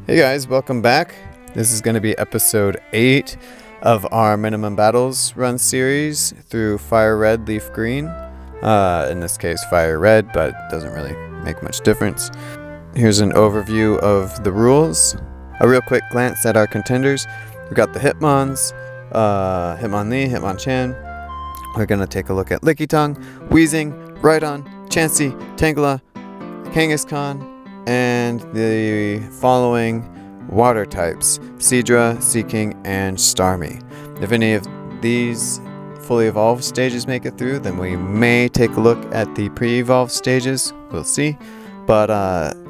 Hey guys, welcome back. This is going to be episode 8 of our minimum battles run series through FireRed, LeafGreen. In this case, FireRed, but it doesn't really make much difference. Here's an overview of the rules. A real quick glance at our contenders. We've got the Hitmons, Hitmonlee, Hitmonchan. We're going to take a look at Lickitung, Weezing, Rhydon, Chansey, Tangela, Kangaskhan, and the following water types: Seadra, Seaking, and Starmie. If any of these fully evolved stages make it through, then we may take a look at the pre-evolved stages. We'll see. But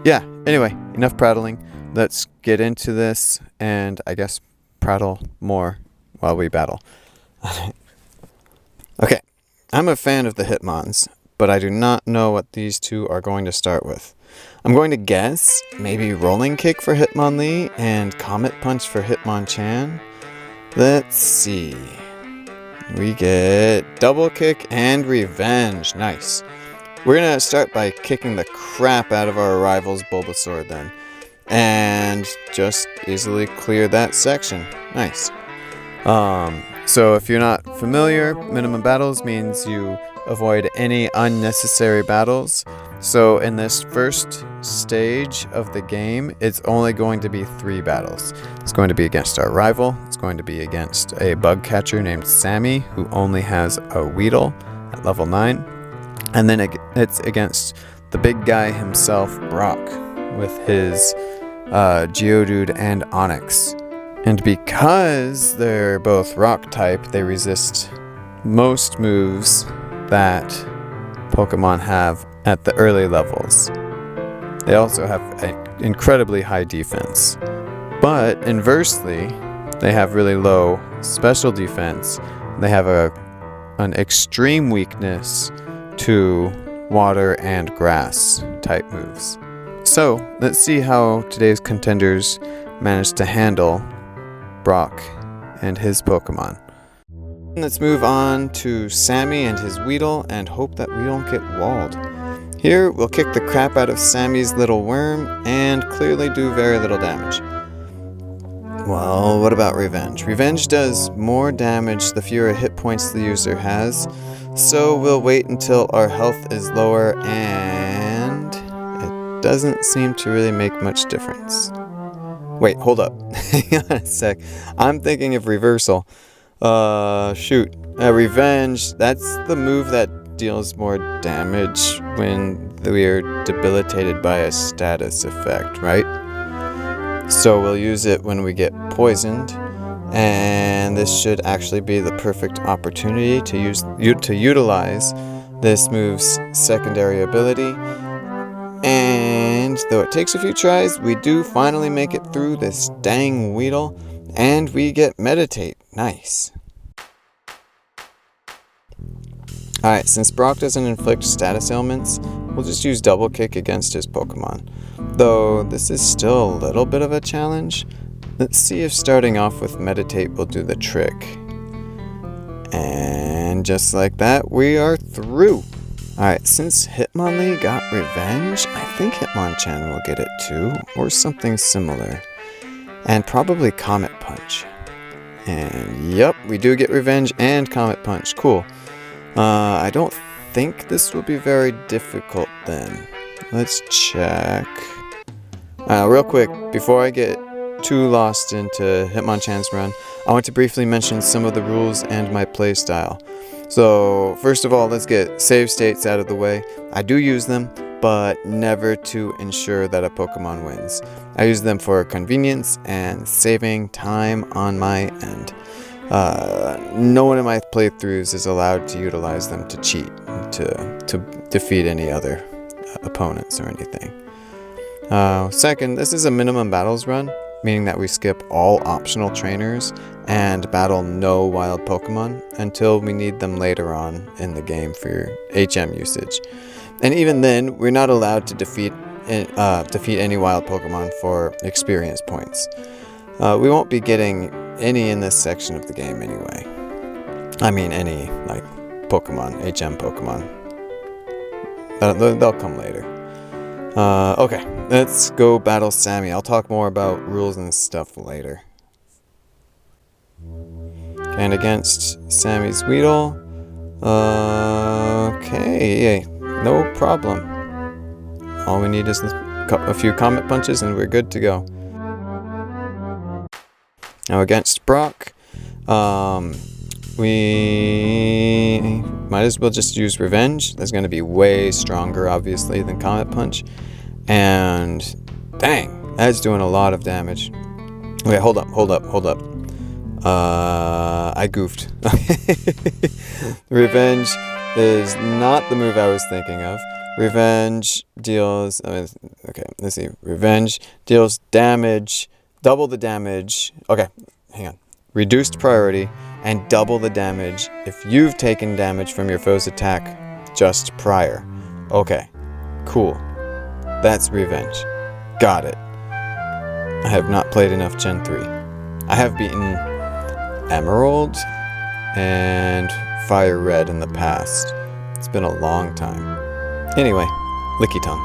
yeah, anyway, enough prattling. Let's get into this and I guess prattle more while we battle. Okay, I'm a fan of the Hitmons, but I do not know what these two are going to start with. I'm going to guess maybe Rolling Kick for Hitmonlee and Comet Punch for Hitmonchan. Let's see. We get Double Kick and Revenge. Nice. We're going to start by kicking the crap out of our rival's Bulbasaur then. And just easily clear that section. Nice. So if you're not familiar, minimum battles means you avoid any unnecessary battles. So in this first stage of the game, it's only going to be 3 battles. It's going to be against our rival. It's going to be against a bug catcher named Sammy, who only has a Weedle at level 9. And then it's against the big guy himself, Brock, with his Geodude and Onix. And because they're both rock type, they resist most moves that Pokemon have at the early levels. They also have an incredibly high defense. But inversely, they have really low special defense. They have an extreme weakness to water and grass type moves. So let's see how today's contenders managed to handle Brock and his Pokemon. Let's move on to Sammy and his Weedle and hope that we don't get walled. Here, we'll kick the crap out of Sammy's little worm and clearly do very little damage. Well, what about Revenge? Revenge does more damage the fewer hit points the user has, so we'll wait until our health is lower, and it doesn't seem to really make much difference. Wait, hold up. Hang on a sec. I'm thinking of Reversal. Revenge, that's the move that deals more damage when we're debilitated by a status effect, right? So we'll use it when we get poisoned, and this should actually be the perfect opportunity to utilize this move's secondary ability. And though it takes a few tries, we do finally make it through this dang Weedle, and we get Meditate. Nice. Alright, since Brock doesn't inflict status ailments, we'll just use Double Kick against his Pokemon. Though this is still a little bit of a challenge. Let's see if starting off with Meditate will do the trick. And just like that, we are through. Alright, since Hitmonlee got Revenge, I think Hitmonchan will get it too, or something similar. And probably Comet Punch. And yep, we do get Revenge and Comet Punch. Cool. I don't think this will be very difficult then. Let's check. Real quick, before I get too lost into Hitmonchan's run, I want to briefly mention some of the rules and my playstyle. So, first of all, let's get save states out of the way. I do use them, but never to ensure that a Pokemon wins. I use them for convenience and saving time on my end. No one in my playthroughs is allowed to utilize them to cheat, to defeat any other opponents or anything. Second, this is a minimum battles run, meaning that we skip all optional trainers and battle no wild Pokemon until we need them later on in the game for HM usage. And even then, we're not allowed to defeat any wild Pokemon for experience points. We won't be getting any in this section of the game anyway. I mean any, like, Pokemon, HM Pokemon. They'll come later. Okay, let's go battle Sammy. I'll talk more about rules and stuff later. And against Sammy's Weedle. Okay, no problem. All we need is a few Comet Punches and we're good to go. Now against Brock, we might as well just use Revenge. That's going to be way stronger, obviously, than Comet Punch. And dang, that's doing a lot of damage. Okay, hold up. I goofed. Revenge is not the move I was thinking of. Revenge deals... okay, let's see. Revenge deals damage, double the damage. Okay, hang on. Reduced priority and double the damage if you've taken damage from your foe's attack just prior. Okay, cool. That's Revenge. Got it. I have not played enough Gen 3. I have beaten Emerald and FireRed in the past. It's been a long time. Anyway, Lickitung.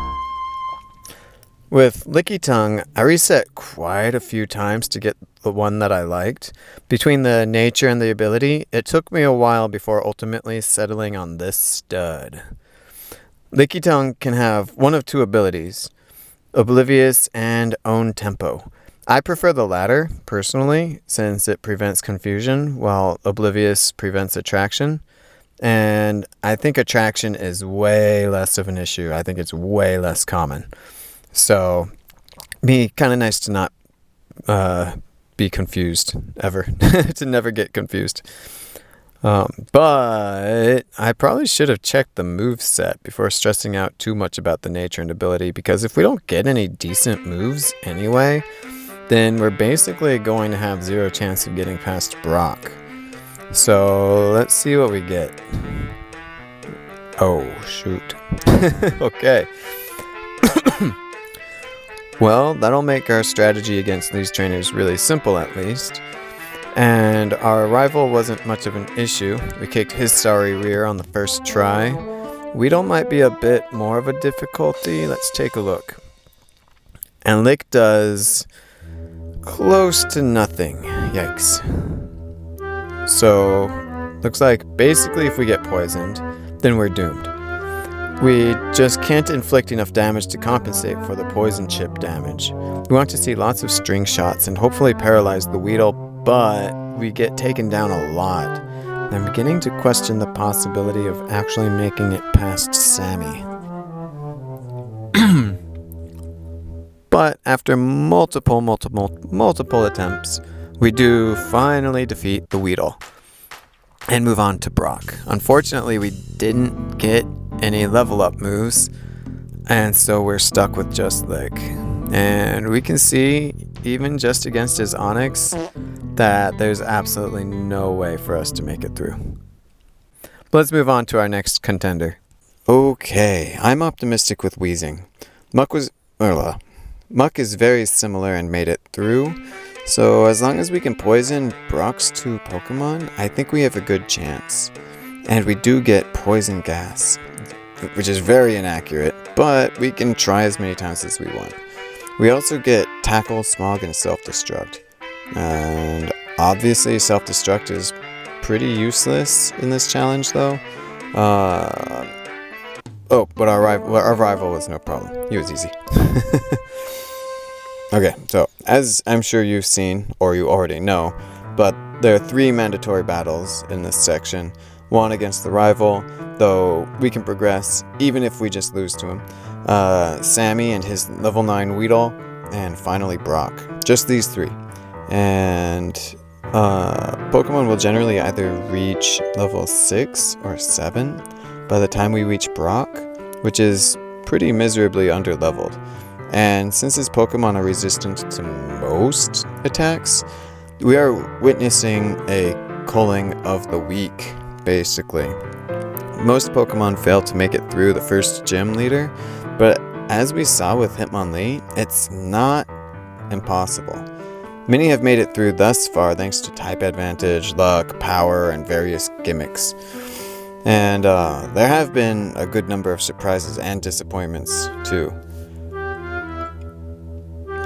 With Lickitung, I reset quite a few times to get the one that I liked. Between the nature and the ability, it took me a while before ultimately settling on this stud. Lickitung can have one of two abilities, Oblivious and Own Tempo. I prefer the latter, personally, since it prevents confusion, while Oblivious prevents attraction. And I think attraction is way less of an issue. I think it's way less common. So, be kind of nice to not be confused, ever. To never get confused. But I probably should have checked the moveset before stressing out too much about the nature and ability, because if we don't get any decent moves anyway, then we're basically going to have zero chance of getting past Brock. So let's see what we get. Oh, shoot. Okay. Well, that'll make our strategy against these trainers really simple, at least. And our rival wasn't much of an issue. We kicked his sorry rear on the first try. Weedle might be a bit more of a difficulty. Let's take a look. And Lick does close to nothing. Yikes. So, looks like basically if we get poisoned, then we're doomed. We just can't inflict enough damage to compensate for the poison chip damage. We want to see lots of string shots and hopefully paralyze the Weedle, but we get taken down a lot. I'm beginning to question the possibility of actually making it past Sammy. But after multiple attempts, we do finally defeat the Weedle and move on to Brock. Unfortunately, we didn't get any level up moves, and so we're stuck with just Lick. And we can see, even just against his Onyx, that there's absolutely no way for us to make it through. But let's move on to our next contender. Okay, I'm optimistic with Weezing. Muck is very similar and made it through, so as long as we can poison Brock's two Pokemon, I think we have a good chance. And we do get Poison Gas, which is very inaccurate, but we can try as many times as we want. We also get Tackle, Smog, and Self-Destruct. And obviously Self-Destruct is pretty useless in this challenge, though. But our rival was no problem. He was easy. Okay, so as I'm sure you've seen, or you already know, but there are 3 mandatory battles in this section. 1 against the rival, though we can progress even if we just lose to him. Sammy and his level 9 Weedle, and finally Brock. Just these 3. And Pokemon will generally either reach level 6 or 7 by the time we reach Brock, which is pretty miserably underleveled. And since his Pokemon are resistant to most attacks, we are witnessing a culling of the weak, basically. Most Pokemon fail to make it through the first gym leader, but as we saw with Hitmonlee, it's not impossible. Many have made it through thus far thanks to type advantage, luck, power, and various gimmicks. And there have been a good number of surprises and disappointments too.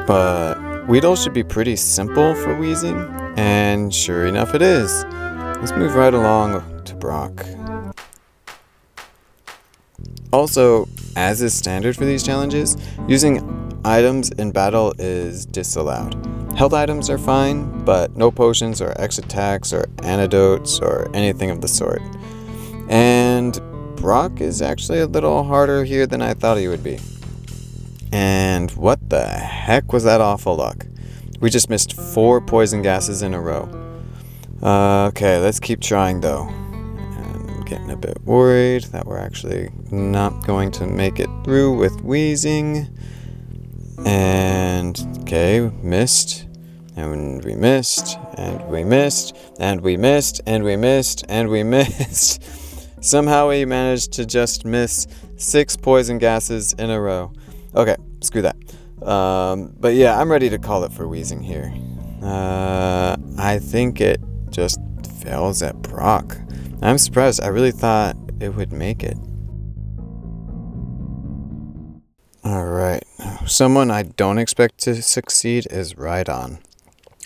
But Weedle should be pretty simple for Weezing, and sure enough it is. Let's move right along to Brock. Also, as is standard for these challenges, using items in battle is disallowed. Health items are fine, but no potions or X attacks or antidotes or anything of the sort. And Brock is actually a little harder here than I thought he would be. And what the heck was that awful luck? We just missed 4 poison gases in a row. Okay, let's keep trying though. And I'm getting a bit worried that we're actually not going to make it through with Weezing. And, okay, missed. And we missed. And we missed. And we missed. And we missed. And we missed. Somehow we managed to just miss 6 poison gases in a row. Okay, screw that. But yeah, I'm ready to call it for Weezing here. I think it just fails at Brock. I'm surprised. I really thought it would make it. Alright, someone I don't expect to succeed is Rhydon.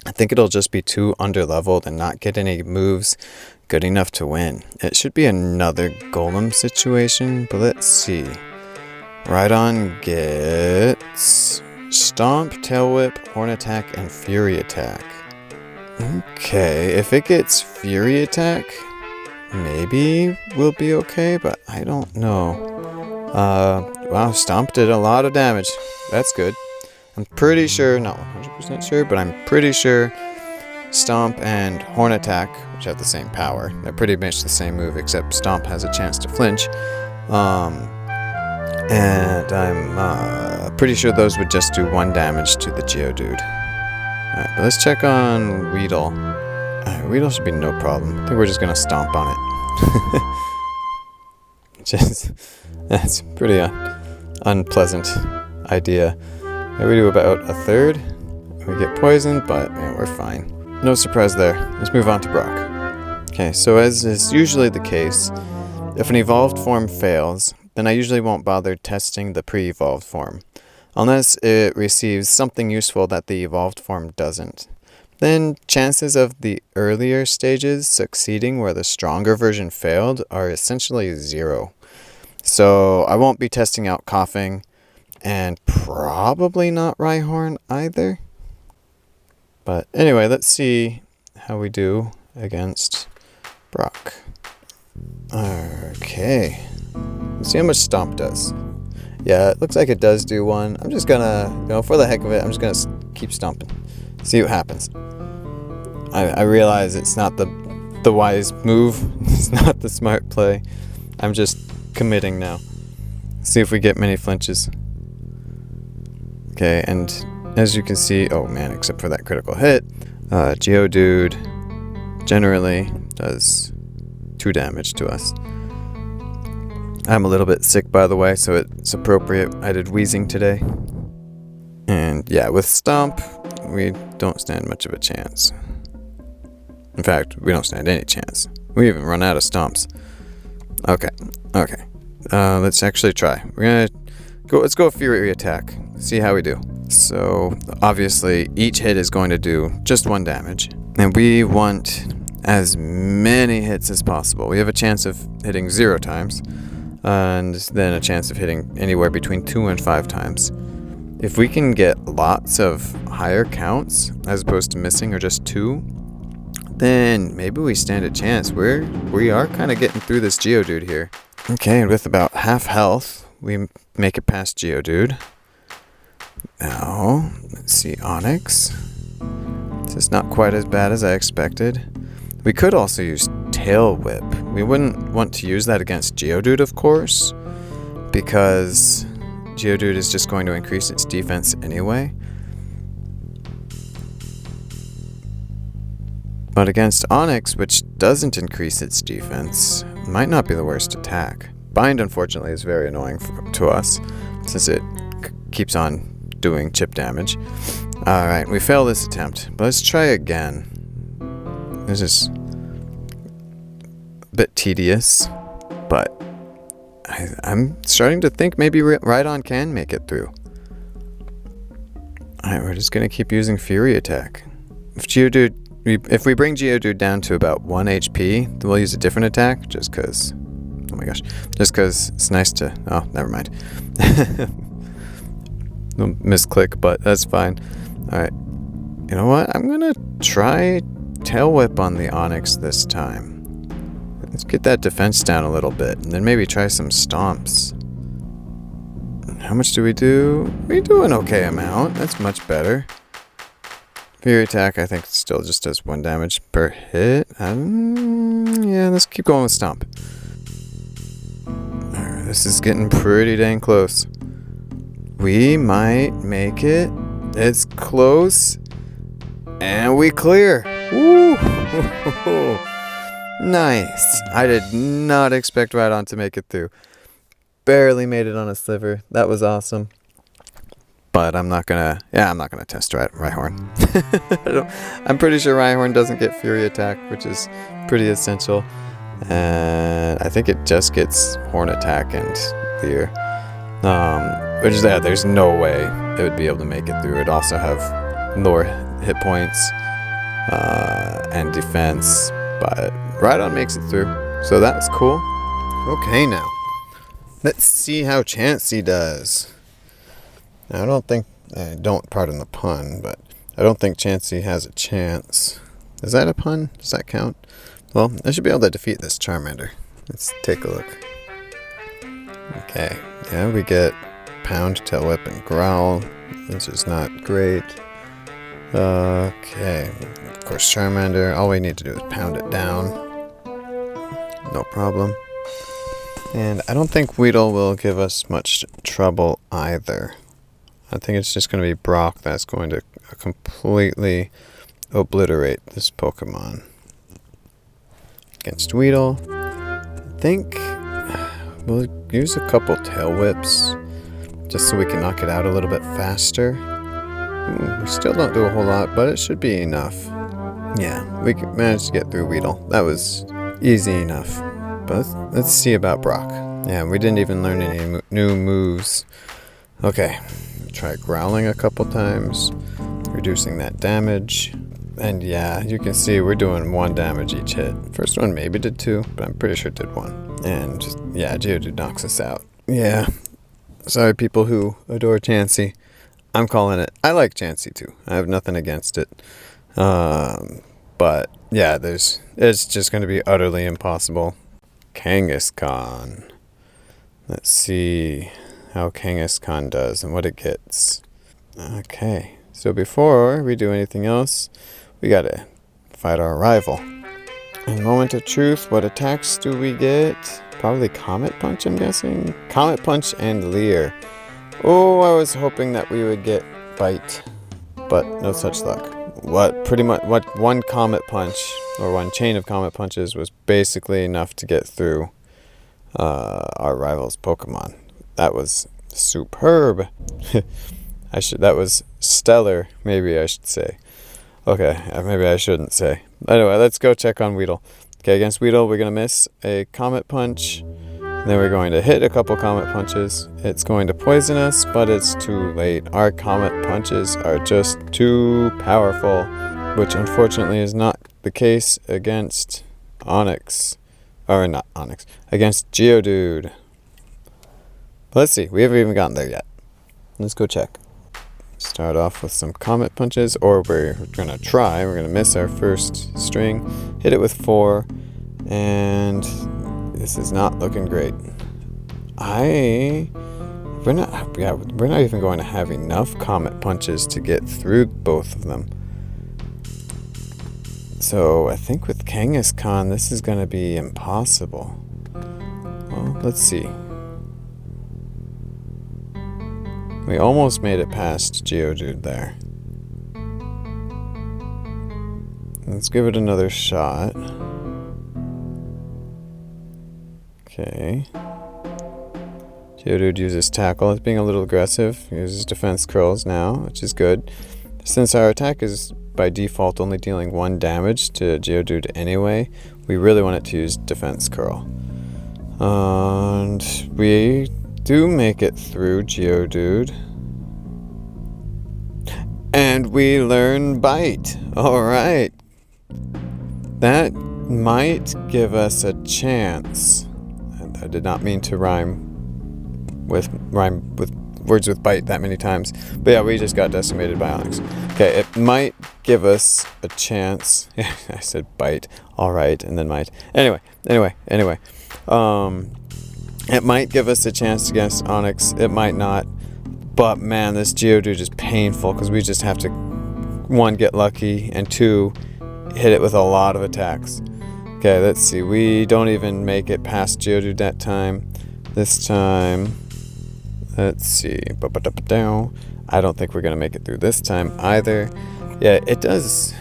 I think it'll just be too underleveled and not get any moves good enough to win. It should be another Golem situation, but let's see. Rhydon gets Stomp, Tail Whip, Horn Attack, and Fury Attack. Okay, if it gets Fury Attack, maybe we'll be okay, but I don't know. Wow, Stomp did a lot of damage. That's good. I'm pretty sure, not 100% sure, but I'm pretty sure Stomp and Horn Attack, which have the same power, they're pretty much the same move, except Stomp has a chance to flinch. And I'm pretty sure those would just do 1 damage to the Geodude. Alright, but let's check on Weedle. Weedle should be no problem. I think we're just gonna Stomp on it. That's pretty unpleasant idea. Maybe we do about a third. We get poisoned, but yeah, we're fine. No surprise there. Let's move on to Brock. Okay, so as is usually the case, if an evolved form fails, then I usually won't bother testing the pre-evolved form, unless it receives something useful that the evolved form doesn't. Then chances of the earlier stages succeeding where the stronger version failed are essentially 0. So I won't be testing out Koffing, and probably not Rhyhorn either. But anyway, let's see how we do against Brock. Okay. Let's see how much Stomp does. Yeah, it looks like it does do 1. I'm just gonna, for the heck of it, I'm just gonna keep stomping. See what happens. I realize it's not the wise move. It's not the smart play. I'm just committing now. See if we get many flinches. Okay, and as you can see, oh man, except for that critical hit, Geodude generally does 2 damage to us. I'm a little bit sick, by the way, so it's appropriate I did Weezing today. And yeah, with Stomp, we don't stand much of a chance. In fact, we don't stand any chance. We even run out of Stomps. Okay. Let's actually try. Let's go Fury Attack. See how we do. So, obviously, each hit is going to do just 1 damage. And we want as many hits as possible. We have a chance of hitting 0 times. And then a chance of hitting anywhere between 2 and 5 times. If we can get lots of higher counts, as opposed to missing or just 2, then maybe we stand a chance. We are kind of getting through this Geodude here. Okay, and with about half health, we make it past Geodude. Now, let's see, Onix. This is not quite as bad as I expected. We could also use Tail Whip. We wouldn't want to use that against Geodude, of course, because Geodude is just going to increase its defense anyway. But against Onix, which doesn't increase its defense, might not be the worst attack. Bind, unfortunately, is very annoying to us, since it keeps on doing chip damage. Alright, we failed this attempt, but let's try again. This is a bit tedious, but I'm starting to think maybe Rhydon can make it through. Alright, we're just gonna keep using Fury Attack. If we bring Geodude down to about 1 HP, then we'll use a different attack, just cause... Oh my gosh. Just cause it's nice to... Oh, never mind. Misclick, but that's fine. Alright. You know what? I'm gonna try Tail Whip on the Onix this time. Let's get that defense down a little bit, and then maybe try some stomps. How much do? We do an okay amount. That's much better. Fury Attack, I think, still just does 1 damage per hit. Yeah, let's keep going with Stomp. Alright, this is getting pretty dang close. We might make it. It's close. And we clear. Woo! Nice. I did not expect Rhydon to make it through. Barely made it on a sliver. That was awesome. But I'm not gonna test Rhyhorn. I'm pretty sure Rhyhorn doesn't get Fury Attack, which is pretty essential. And I think it just gets Horn Attack and Clear. Which is there's no way it would be able to make it through. It'd also have lower hit points and defense. But Rhydon makes it through. So that's cool. Okay now. Let's see how Chansey does. Now, pardon the pun, but I don't think Chansey has a chance. Is that a pun? Does that count? Well, I should be able to defeat this Charmander. Let's take a look. Okay, yeah, we get Pound, Tail Whip, and Growl, which is not great. Okay, of course Charmander, all we need to do is pound it down. No problem. And I don't think Weedle will give us much trouble either. I think it's just going to be Brock that's going to completely obliterate this Pokemon. Against Weedle, I think we'll use a couple Tail Whips just so we can knock it out a little bit faster. We still don't do a whole lot, but it should be enough. Yeah, we managed to get through Weedle. That was easy enough. But let's see about Brock. Yeah, we didn't even learn any new moves. Okay, try growling a couple times, reducing that damage. And yeah, you can see we're doing 1 damage each hit. First one maybe did 2, but I'm pretty sure it did 1. And yeah, Geodude knocks us out. Yeah, sorry people who adore Chansey. I'm calling it. I like Chansey too. I have nothing against it. But yeah, it's just going to be utterly impossible. Kangaskhan. Let's see how Kangaskhan does and what it gets. Okay, so before we do anything else, we gotta fight our rival. In Moment of Truth, what attacks do we get? Probably Comet Punch, I'm guessing? Comet Punch and Leer. Oh, I was hoping that we would get Bite, but no such luck. What one Comet Punch, or 1 chain of Comet Punches, was basically enough to get through our rival's Pokemon. That was superb. That was stellar, maybe I should say. Okay, maybe I shouldn't say. Anyway, let's go check on Weedle. Okay, against Weedle, we're going to miss a Comet Punch. Then we're going to hit a couple Comet Punches. It's going to poison us, but it's too late. Our Comet Punches are just too powerful, which unfortunately is not the case against Onix. Or not Onix. Against Geodude. Let's see. We haven't even gotten there yet. Let's go check. Start off with some Comet Punches, or we're going to try. We're going to miss our first string. Hit it with 4. And this is not looking great. We're not even going to have enough Comet Punches to get through both of them. So I think with Kangaskhan, this is going to be impossible. Well, let's see. We almost made it past Geodude there. Let's give it another shot. Okay. Geodude uses Tackle. It's being a little aggressive. He uses Defense Curls now, which is good. Since our attack is by default only dealing 1 damage to Geodude anyway, we really want it to use Defense Curl. And we do make it through Geodude. And we learn Bite. Alright. That might give us a chance. I did not mean to rhyme with words with Bite that many times. But yeah, we just got decimated by Onix. Okay, it might give us a chance. I said Bite. Alright, and then might. Anyway. It might give us a chance against Onix. It might not. But man, this Geodude is painful because we just have to, 1, get lucky, and 2, hit it with a lot of attacks. Okay, let's see. We don't even make it past Geodude that time. This time, let's see. I don't think we're going to make it through this time either. Yeah, it does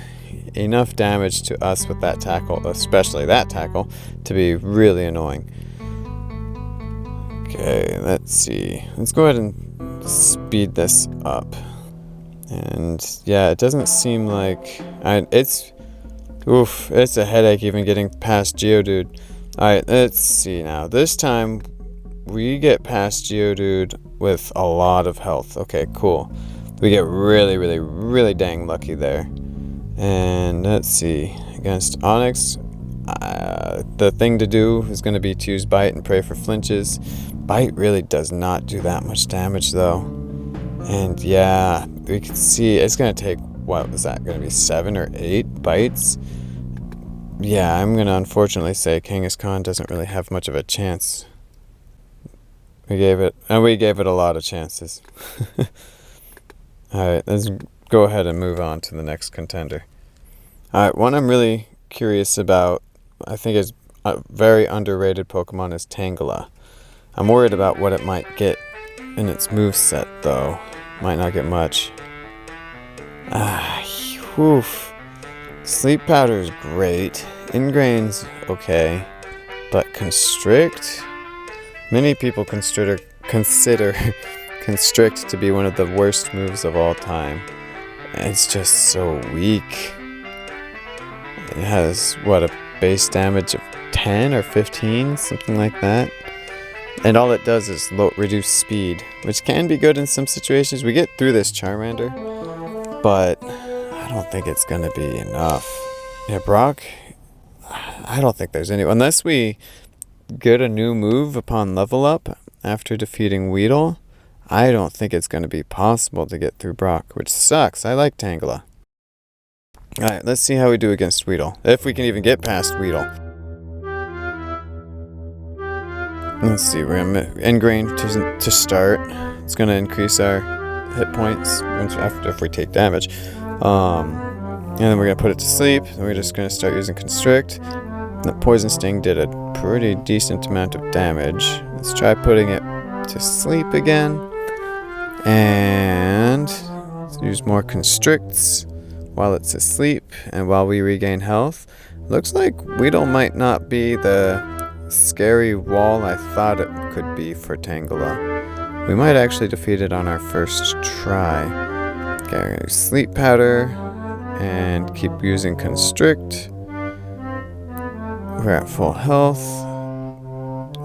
enough damage to us with that tackle, especially that tackle, to be really annoying. Okay, let's see. Let's go ahead and speed this up. And yeah, it doesn't seem like... it's a headache even getting past Geodude. Alright, let's see now. This time, we get past Geodude with a lot of health. Okay, cool. We get really dang lucky there. And let's see. Against Onix, the thing to do is going to be to use Bite and pray for flinches. Bite really does not do that much damage though. And yeah, we can see it's going to take, what was that, going to be 7 or 8 bites? Yeah, I'm going to unfortunately say Kangaskhan doesn't really have much of a chance. We gave it a lot of chances. Alright, let's go ahead and move on to the next contender. Alright, one I'm really curious about, I think is a very underrated Pokemon, is Tangela. I'm worried about what it might get in its moveset, though. Might not get much. Sleep Powder is great. Ingrain's okay. But Constrict? Many people consider Constrict to be one of the worst moves of all time. It's just so weak. It has, what, a base damage of 10 or 15? Something like that. And all it does is reduce speed, which can be good in some situations. We get through this Charmander, but I don't think it's going to be enough. Yeah, Brock, I don't think there's any... Unless we get a new move upon level up after defeating Weedle, I don't think it's going to be possible to get through Brock, which sucks. I like Tangela. Alright, let's see how we do against Weedle. If we can even get past Weedle. Let's see, we're going to Ingrain to start. It's going to increase our hit points if we take damage. And then we're going to put it to sleep. And we're just going to start using Constrict. The Poison Sting did a pretty decent amount of damage. Let's try putting it to sleep again. And let's use more Constricts while it's asleep and while we regain health. Looks like Weedle might not be the scary wall I thought it could be for Tangela. We might actually defeat it on our first try. Okay, we're gonna use Sleep Powder and keep using Constrict. We're at full health.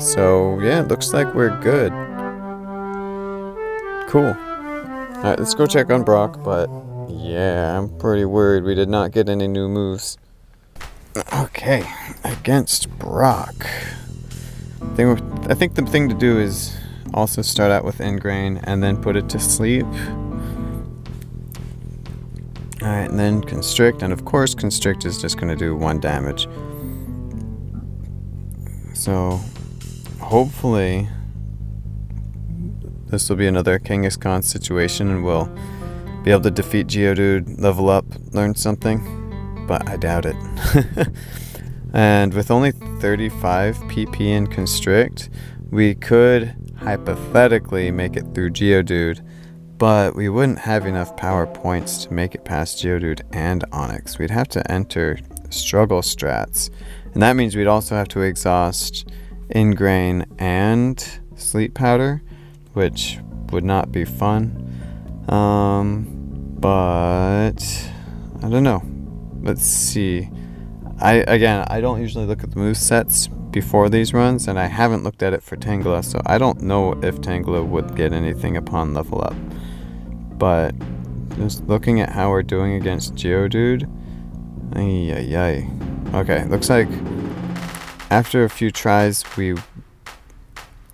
So yeah, it looks like we're good. Cool. Alright, let's go check on Brock, but yeah, I'm pretty worried we did not get any new moves. Okay, against Brock. I think the thing to do is also start out with Ingrain and then put it to sleep. Alright, and then Constrict, and of course Constrict is just going to do 1 damage. So, hopefully this will be another Kangaskhan situation and we'll be able to defeat Geodude, level up, learn something, but I doubt it. And with only 35 PP in Constrict, we could hypothetically make it through Geodude, but we wouldn't have enough power points to make it past Geodude and Onix. We'd have to enter struggle strats, and that means we'd also have to exhaust Ingrain and Sleep Powder, which would not be fun. But I don't know. Let's see. I don't usually look at the movesets before these runs, and I haven't looked at it for Tangela, so I don't know if Tangela would get anything upon level up. But Just looking at how we're doing against Geodude. Ay, ay, ay. Okay, looks like after a few tries, we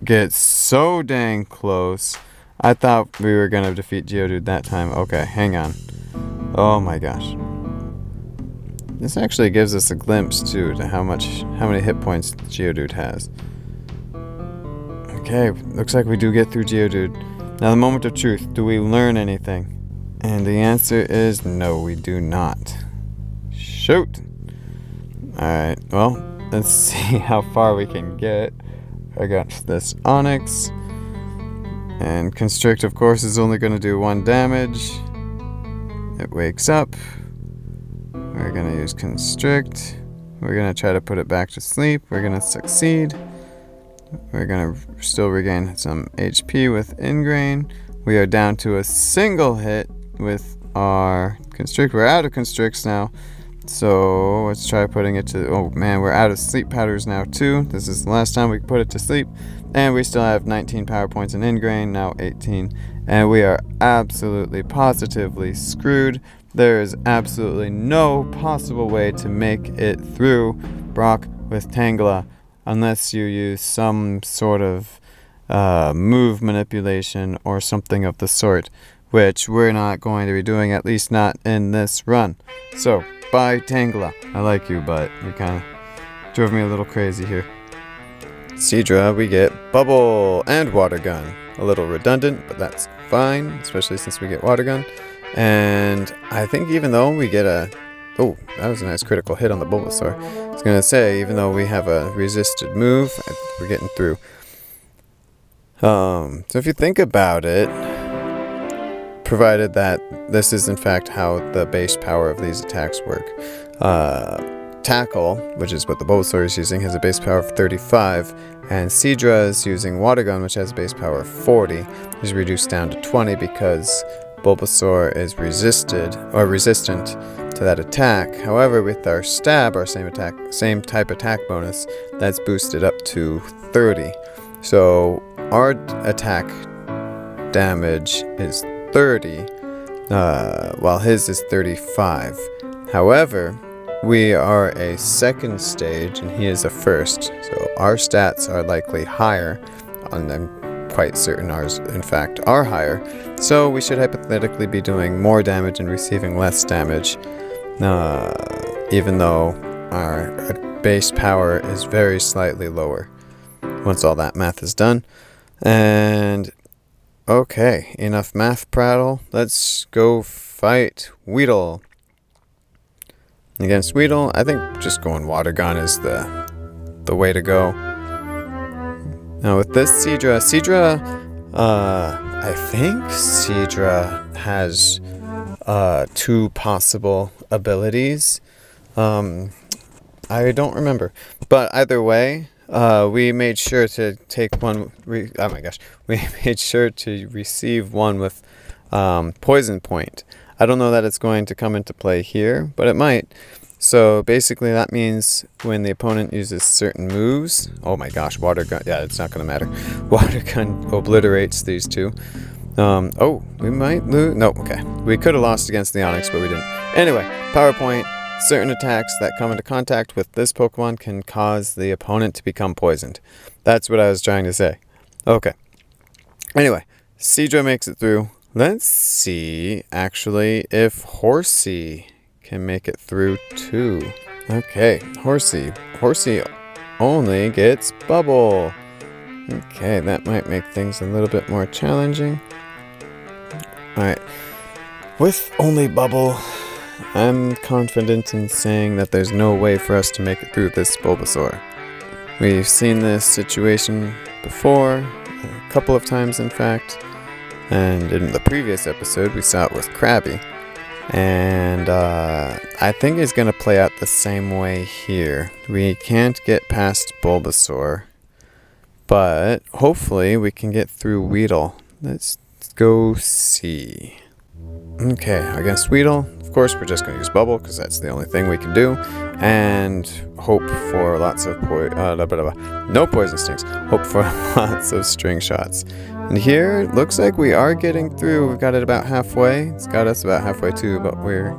get so dang close. I thought we were gonna defeat Geodude that time. Okay, hang on. Oh my gosh. This actually gives us a glimpse too to how many hit points Geodude has. Okay, looks like we do get through Geodude. Now the moment of truth, do we learn anything? And the answer is no, we do not. Shoot! Alright, well, let's see how far we can get against this Onix. And Constrict, of course, is only going to do 1 damage. It wakes up. We're going to use Constrict. We're going to try to put it back to sleep. We're going to succeed. We're going to still regain some HP with Ingrain. We are down to a single hit with our Constrict. We're out of Constricts now. So let's try putting it to... Oh man, we're out of sleep powders now too. This is the last time we can put it to sleep. And we still have 19 power points in Ingrain, now 18. And we are absolutely, positively screwed. There is absolutely no possible way to make it through Brock with Tangela unless you use some sort of move manipulation or something of the sort, which we're not going to be doing, at least not in this run. So, bye Tangela. I like you, but you kind of drove me a little crazy here. Seadra, we get Bubble and Water Gun. A little redundant, but that's fine, especially since we get Water Gun. And I think even though we get a... Oh, that was a nice critical hit on the Bulbasaur. I was going to say, even though we have a resisted move, we're getting through. So if you think about it, provided that this is in fact how the base power of these attacks work. Tackle, which is what the Bulbasaur is using, has a base power of 35, and Seadra is using Water Gun, which has a base power of 40, is reduced down to 20 because Bulbasaur is resistant to that attack. However, with our Stab, our same type attack bonus, that's boosted up to 30. So our attack damage is 30, while his is 35. However, we are a second stage and he is a first, so our stats are likely higher, and I'm quite certain ours in fact are higher, so we should hypothetically be doing more damage and receiving less damage, even though our base power is very slightly lower, once all that math is done. And okay, enough math prattle, let's go fight Weedle. Against Weedle, I think just going Water Gun is the way to go. Now with this Seadra, I think Seadra has 2 possible abilities. I don't remember, but either way, we made sure to take one. We made sure to receive one with Poison Point. I don't know that it's going to come into play here, but it might. So basically that means when the opponent uses certain moves... Oh my gosh, Water Gun... Yeah, it's not going to matter. Water Gun obliterates these two. Oh, we might lose... No, okay. We could have lost against the Onix, but we didn't. Anyway, PowerPoint. Certain attacks that come into contact with this Pokemon can cause the opponent to become poisoned. That's what I was trying to say. Okay. Anyway, Seadra makes it through. Let's see, actually, if Horsea can make it through too. Okay, Horsea. Horsea only gets Bubble. Okay, that might make things a little bit more challenging. Alright, with only Bubble, I'm confident in saying that there's no way for us to make it through this Bulbasaur. We've seen this situation before, a couple of times in fact. And in the previous episode, we saw it with Krabby. And I think it's going to play out the same way here. We can't get past Bulbasaur, but hopefully we can get through Weedle. Let's go see. Okay, against Weedle, of course, we're just going to use Bubble, because that's the only thing we can do. And hope for lots of no poison stings. Hope for lots of string shots. And here, it looks like we are getting through. We've got it about halfway. It's got us about halfway too, but we're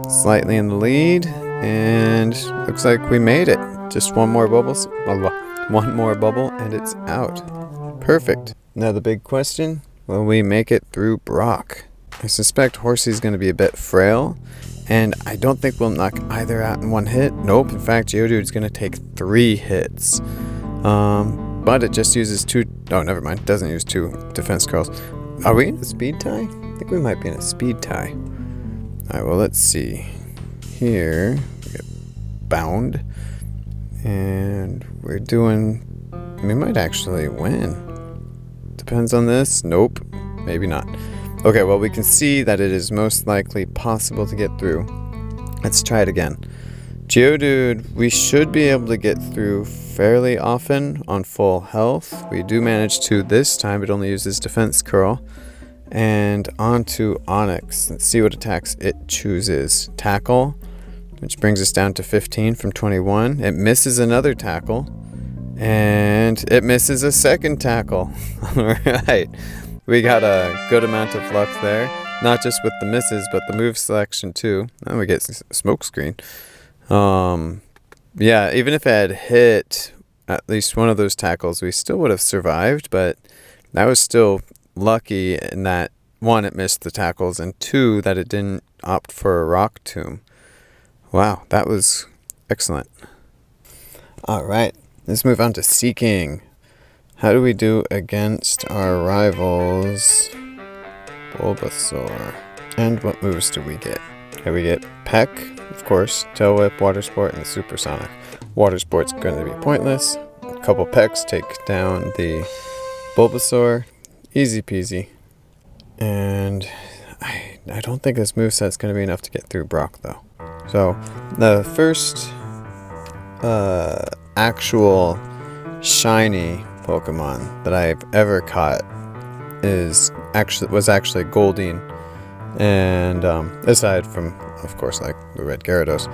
slightly in the lead. And looks like we made it. Just one more bubble, and it's out. Perfect. Now the big question, will we make it through Brock? I suspect Horsea's going to be a bit frail, and I don't think we'll knock either out in one hit. Nope, in fact, Geodude's going to take 3 hits. But it just uses 2... Oh, never mind. It doesn't use 2 defense curls. Are we in a speed tie? I think we might be in a speed tie. Alright, well, let's see. Here, we get bound. And we're doing... We might actually win. Depends on this. Nope. Maybe not. Okay, well, we can see that it is most likely possible to get through. Let's try it again. Geodude, we should be able to get through fairly often on full health. We do manage to this time. It only uses defense curl. And on to Onix. Let's see what attacks it chooses. Tackle, which brings us down to 15 from 21. It misses another tackle. And it misses a second tackle. Alright. We got a good amount of luck there. Not just with the misses, but the move selection too. And we get smoke screen. Yeah, even if it had hit at least one of those tackles, we still would have survived, but that was still lucky in that, 1, it missed the tackles, and 2, that it didn't opt for a rock tomb. Wow, that was excellent. Alright, let's move on to Seaking. How do we do against our rivals? Bulbasaur. And what moves do we get? Here we get Peck, of course, Tail Whip, Water Sport, and the Supersonic. Water Sport's going to be pointless. A couple Pecks take down the Bulbasaur. Easy peasy. And I don't think this moveset's going to be enough to get through Brock, though. So, the first actual shiny Pokemon that I've ever caught was actually Goldeen. And aside from, of course, like the red Gyarados,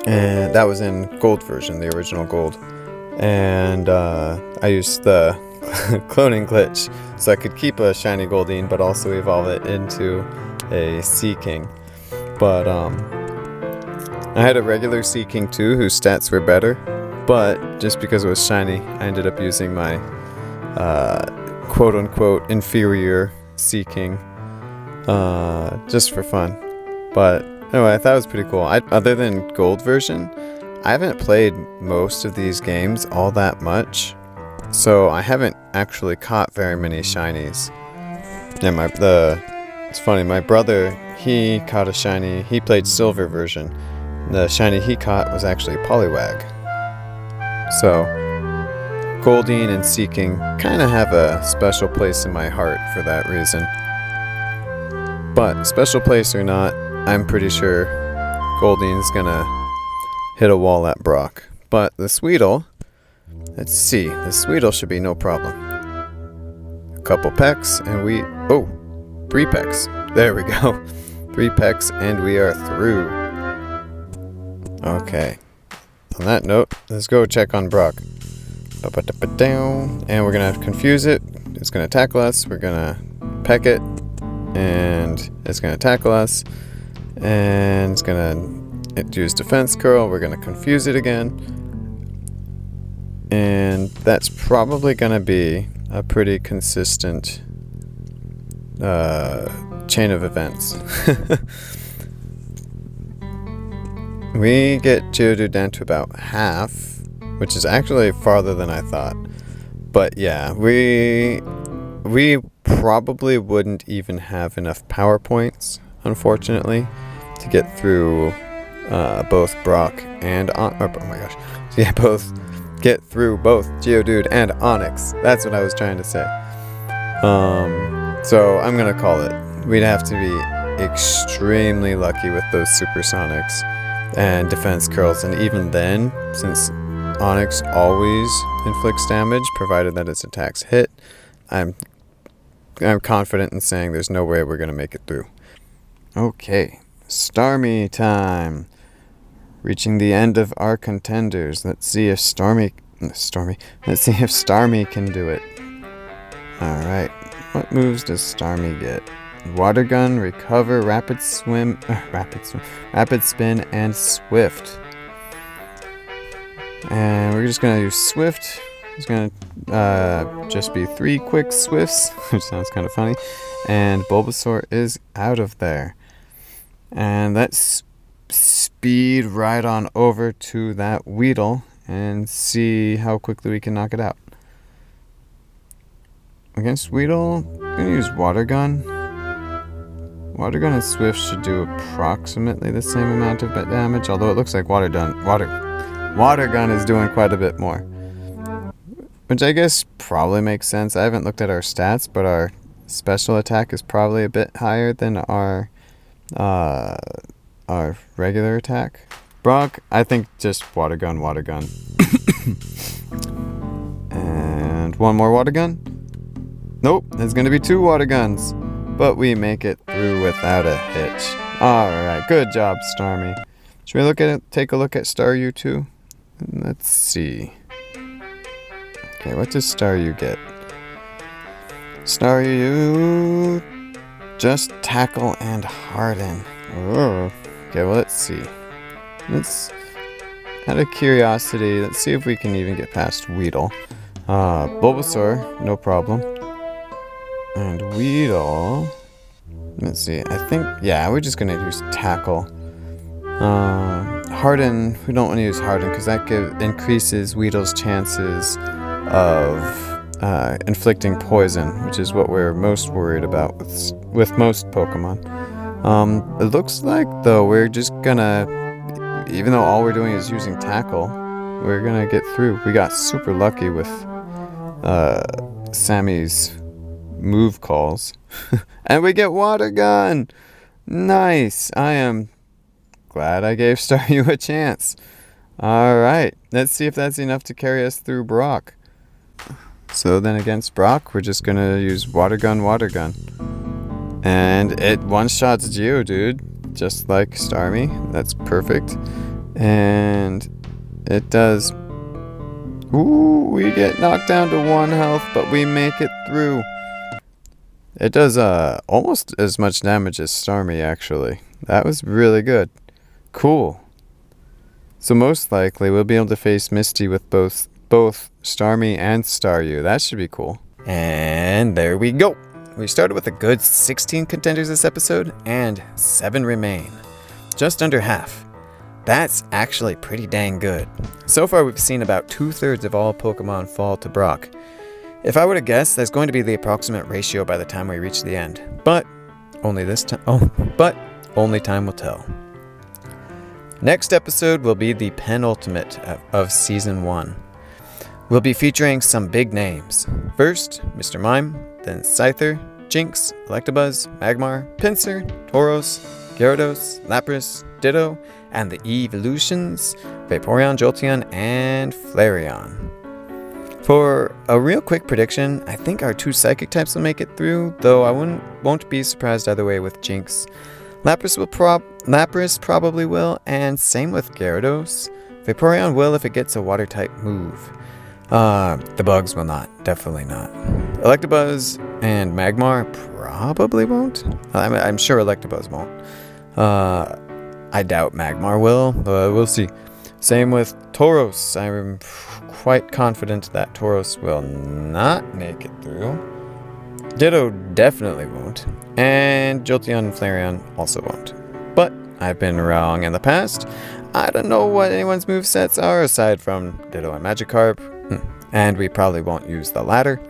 and that was in gold version, the original gold. And I used the cloning glitch so I could keep a shiny Goldeen, but also evolve it into a Seaking. But I had a regular Seaking too, whose stats were better. But just because it was shiny, I ended up using my quote-unquote inferior Seaking just for fun. But anyway, I thought it was pretty cool. Other than gold version, I haven't played most of these games all that much, so I haven't actually caught very many shinies. Yeah, it's funny, my brother, he caught a shiny. He played silver version. The shiny he caught was actually Poliwag. So Goldeen and Seaking kind of have a special place in my heart for that reason. But special place or not, I'm pretty sure Goldeen's gonna hit a wall at Brock. But the Sweetle, let's see, the Sweetle should be no problem. A couple Pecks and 3 Pecks. There we go. 3 Pecks and we are through. Okay. On that note, let's go check on Brock. And we're going to confuse it. It's going to tackle us. We're going to peck it. And it's going to tackle us. And it's going to use defense curl. We're going to confuse it again. And that's probably going to be a pretty consistent chain of events. We get Geodude down to about half, which is actually farther than I thought. But yeah, we probably wouldn't even have enough power points, unfortunately, to get through both Brock and get through both Geodude and Onix. That's what I was trying to say. So I'm gonna call it. We'd have to be extremely lucky with those Supersonics and defense curls, and even then, since Onix always inflicts damage provided that its attacks hit, I'm confident in saying there's no way we're going to make it through. Okay, Starmie time. Reaching the end of our contenders. Let's see if Starmie can do it. Alright, what moves does Starmie get? Water Gun, Recover, Rapid Spin, and Swift. And we're just gonna use Swift. It's gonna just be 3 quick Swifts, which sounds kind of funny. And Bulbasaur is out of there. And let's speed Rhydon over to that Weedle and see how quickly we can knock it out. Against Weedle, I'm gonna use Water Gun. Water Gun and Swift should do approximately the same amount of damage, although it looks like Water Gun is doing quite a bit more. Which I guess probably makes sense. I haven't looked at our stats, but our special attack is probably a bit higher than our regular attack. Brock, I think just Water Gun. And one more Water Gun. Nope, there's going to be 2 Water Guns. But we make it through without a hitch. Alright, good job, Starmie. Should we take a look at Staryu too? Let's see. Okay, what does Staryu get? Staryu, just Tackle and Harden. Oh. Okay, well, let's see. Out of curiosity, let's see if we can even get past Weedle. Bulbasaur, no problem. And Weedle, let's see, I think, yeah, we're just going to use Tackle. Harden, we don't want to use Harden because that increases Weedle's chances of inflicting poison, which is what we're most worried about with most Pokemon. It looks like, though, we're just going to, even though all we're doing is using Tackle, we're going to get through. We got super lucky with Sammy's move calls. And we get Water Gun! Nice! I am glad I gave Staryu a chance. Alright, let's see if that's enough to carry us through Brock. So then against Brock, we're just gonna use Water Gun. And it one-shots Geodude, just like Starmie. That's perfect. And it does... Ooh, we get knocked down to 1 health, but we make it through. It does almost as much damage as Starmie, actually. That was really good. Cool. So most likely we'll be able to face Misty with both Starmie and Staryu. That should be cool. And there we go. We started with a good 16 contenders this episode, and 7 remain. Just under half. That's actually pretty dang good. So far we've seen about 2/3 of all Pokemon fall to Brock. If I were to guess, that's going to be the approximate ratio by the time we reach the end. But only time will tell. Next episode will be the penultimate of Season 1. We'll be featuring some big names. First, Mr. Mime, then Scyther, Jinx, Electabuzz, Magmar, Pinsir, Tauros, Gyarados, Lapras, Ditto, and the Evolutions, Vaporeon, Jolteon, and Flareon. For a real quick prediction, I think our 2 Psychic types will make it through, though I won't be surprised either way with Jinx. Lapras probably will, and same with Gyarados. Vaporeon will if it gets a Water-type move. The bugs will not. Definitely not. Electabuzz and Magmar probably won't. I'm sure Electabuzz won't. I doubt Magmar will, but we'll see. Same with Tauros. I'm quite confident that Tauros will not make it through. Ditto definitely won't. And Jolteon and Flareon also won't. But I've been wrong in the past. I don't know what anyone's movesets are aside from Ditto and Magikarp. And we probably won't use the latter.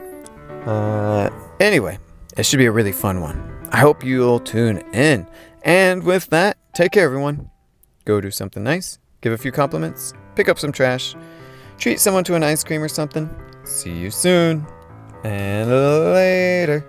Anyway, it should be a really fun one. I hope you'll tune in. And with that, take care, everyone. Go do something nice. Give a few compliments. Pick up some trash. Treat someone to an ice cream or something. See you soon. And later.